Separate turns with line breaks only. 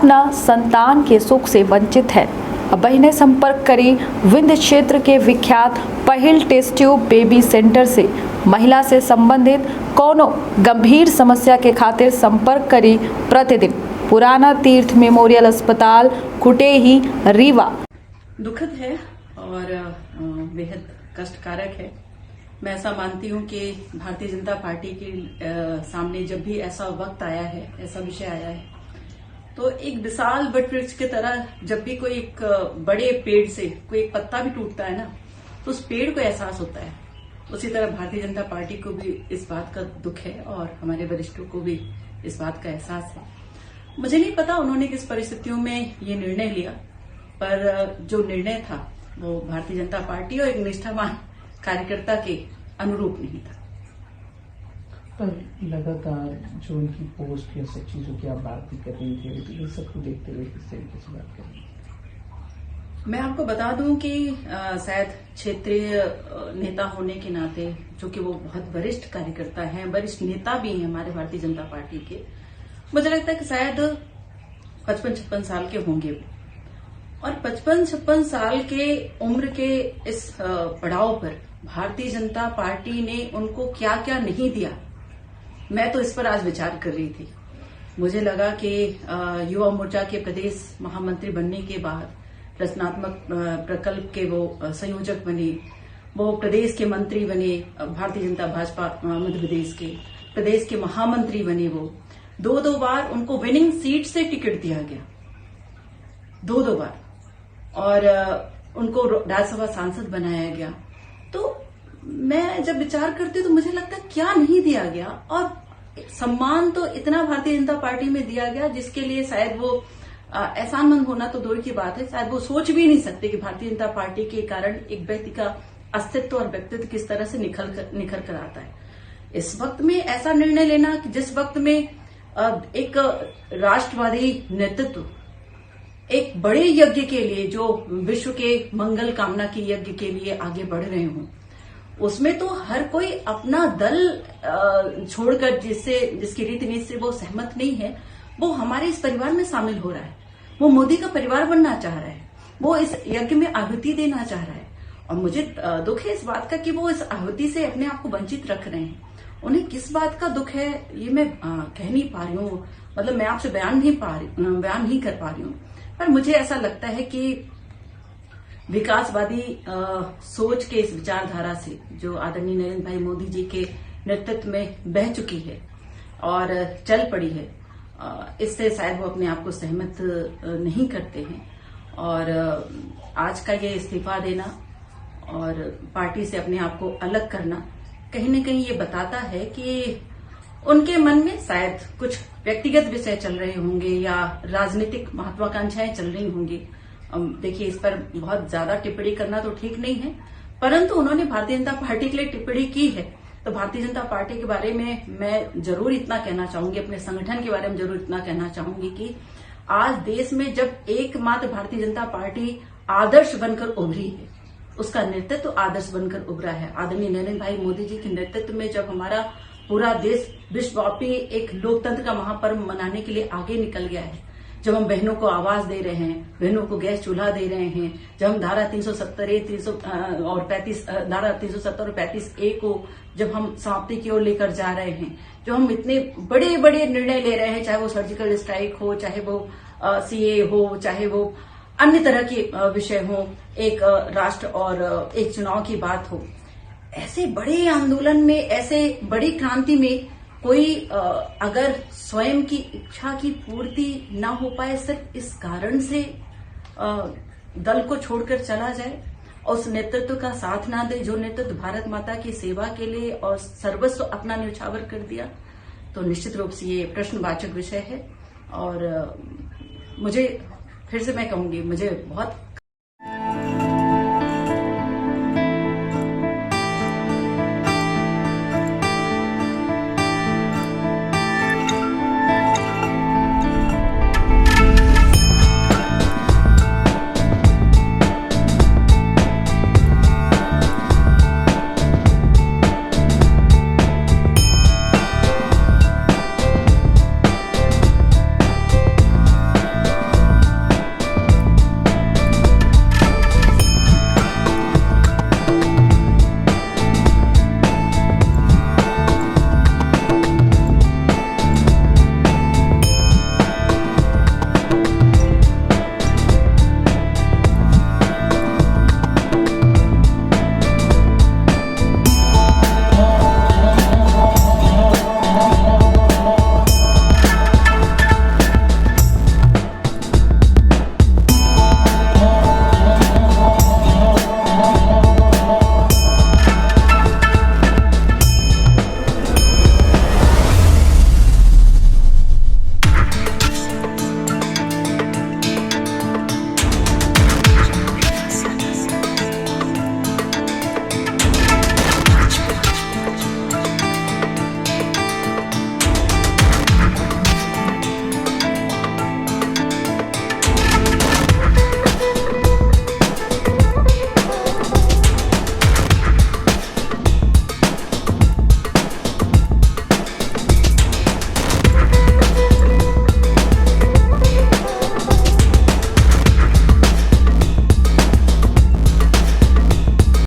अपना संतान के सुख से वंचित है। अब बहनें संपर्क करी विंध्य क्षेत्र के विख्यात पहिल टेस्ट ट्यूब बेबी सेंटर से। महिला से संबंधित कोनो गंभीर समस्या के खातिर संपर्क करी प्रतिदिन पुराना तीर्थ मेमोरियल अस्पताल कुटेही रीवा।
दुखद है और बेहद कष्टकारक है। मैं ऐसा मानती हूं कि भारतीय जनता पार्टी के सामने जब भी ऐसा वक्त आया है, ऐसा विषय आया है, तो एक विशाल वटवृक्ष की तरह जब भी कोई एक बड़े पेड़ से कोई एक पत्ता भी टूटता है ना, तो उस पेड़ को एहसास होता है। उसी तरह भारतीय जनता पार्टी को भी इस बात का दुख है और हमारे वरिष्ठों को भी इस बात का एहसास है। मुझे नहीं पता उन्होंने किस परिस्थितियों में ये निर्णय लिया, पर जो निर्णय था वो भारतीय जनता पार्टी और एक निष्ठावान कार्यकर्ता के अनुरूप नहीं था।
पर लगातार जो उनकी पोस्ट या सब चीजों की आप बात भी कर रही थी, तो ये सबको देखते हुए किस तरीके से बात कर रही थी?
मैं आपको बता दूं कि शायद क्षेत्रीय नेता होने के नाते, जो कि वो बहुत वरिष्ठ कार्यकर्ता हैं, वरिष्ठ नेता भी हैं हमारे भारतीय जनता पार्टी के, मुझे लगता है कि शायद 55-56 साल के होंगे और 55-56 साल के उम्र के इस पड़ाव पर भारतीय जनता पार्टी ने उनको क्या क्या नहीं दिया, मैं तो इस पर आज विचार कर रही थी। मुझे लगा कि युवा मोर्चा के प्रदेश महामंत्री बनने के बाद रचनात्मक प्रकल्प के वो संयोजक बने, वो प्रदेश के मंत्री बने, भारतीय जनता भाजपा मध्य प्रदेश के प्रदेश के महामंत्री बने। वो दो बार उनको विनिंग सीट से टिकट दिया गया, दो बार, और उनको राज्यसभा सांसद बनाया गया। तो मैं जब विचार करती हूँ तो मुझे लगता है क्या नहीं दिया गया, और सम्मान तो इतना भारतीय जनता पार्टी में दिया गया जिसके लिए शायद वो एहसानमंद होना तो दूर की बात है, शायद वो सोच भी नहीं सकते कि भारतीय जनता पार्टी के कारण एक व्यक्ति का अस्तित्व और व्यक्तित्व किस तरह से निखर कर आता है। इस वक्त में ऐसा निर्णय लेना कि जिस वक्त में एक राष्ट्रवादी नेतृत्व एक बड़े यज्ञ के लिए, जो विश्व के मंगल कामना के यज्ञ के लिए आगे बढ़ रहे हों, उसमें तो हर कोई अपना दल छोड़कर जिसकी रीति नीति से वो सहमत नहीं है, वो हमारे इस परिवार में शामिल हो रहा है। वो मोदी का परिवार बनना चाह रहा है, वो इस यज्ञ में आहुति देना चाह रहा है, और मुझे दुख है इस बात का कि वो इस आहुति से अपने आप को वंचित रख रहे हैं। उन्हें किस बात का दुख है ये मैं कह नहीं पा रही हूँ, मतलब मैं आपसे बयान नहीं कर पा रही हूँ। पर मुझे ऐसा लगता है कि विकासवादी सोच के इस विचारधारा से जो आदरणीय नरेंद्र भाई मोदी जी के नेतृत्व में बह चुकी है और चल पड़ी है, इससे शायद वो अपने आप को सहमत नहीं करते हैं। और आज का ये इस्तीफा देना और पार्टी से अपने आप को अलग करना कहीं न कहीं ये बताता है कि उनके मन में शायद कुछ व्यक्तिगत विषय चल रहे होंगे या राजनीतिक महत्वाकांक्षाएं चल रही होंगी। देखिए, इस पर बहुत ज्यादा टिप्पणी करना तो ठीक नहीं है, परंतु उन्होंने भारतीय जनता पार्टी के लिए टिप्पणी की है, तो भारतीय जनता पार्टी के बारे में मैं जरूर इतना कहना चाहूंगी, अपने संगठन के बारे में जरूर इतना कहना चाहूंगी कि आज देश में जब एकमात्र भारतीय जनता पार्टी आदर्श बनकर उभरी है, उसका नेतृत्व आदर्श बनकर उभरा है। आदरणीय नरेंद्र भाई मोदी जी के नेतृत्व में जब हमारा पूरा देश विश्वव्यापी एक लोकतंत्र का महापर्व मनाने के लिए आगे निकल गया है, जब हम बहनों को आवाज दे रहे हैं, बहनों को गैस चूल्हा दे रहे हैं, जब हम धारा 370 और 35A को जब हम समाप्ति की ओर लेकर जा रहे हैं, जो हम इतने बड़े बड़े निर्णय ले रहे हैं, चाहे वो सर्जिकल स्ट्राइक हो, चाहे वो CA हो, चाहे वो अन्य तरह के विषय हो, एक राष्ट्र और एक चुनाव की बात हो, ऐसे बड़े आंदोलन में, ऐसे बड़ी क्रांति में कोई अगर स्वयं की इच्छा की पूर्ति ना हो पाए सिर्फ इस कारण से दल को छोड़कर चला जाए और उस नेतृत्व का साथ ना दे, जो नेतृत्व भारत माता की सेवा के लिए और सर्वस्व अपना न्यौछावर कर दिया, तो निश्चित रूप से ये प्रश्नवाचक विषय है। और मुझे फिर से मैं कहूंगी, मुझे बहुत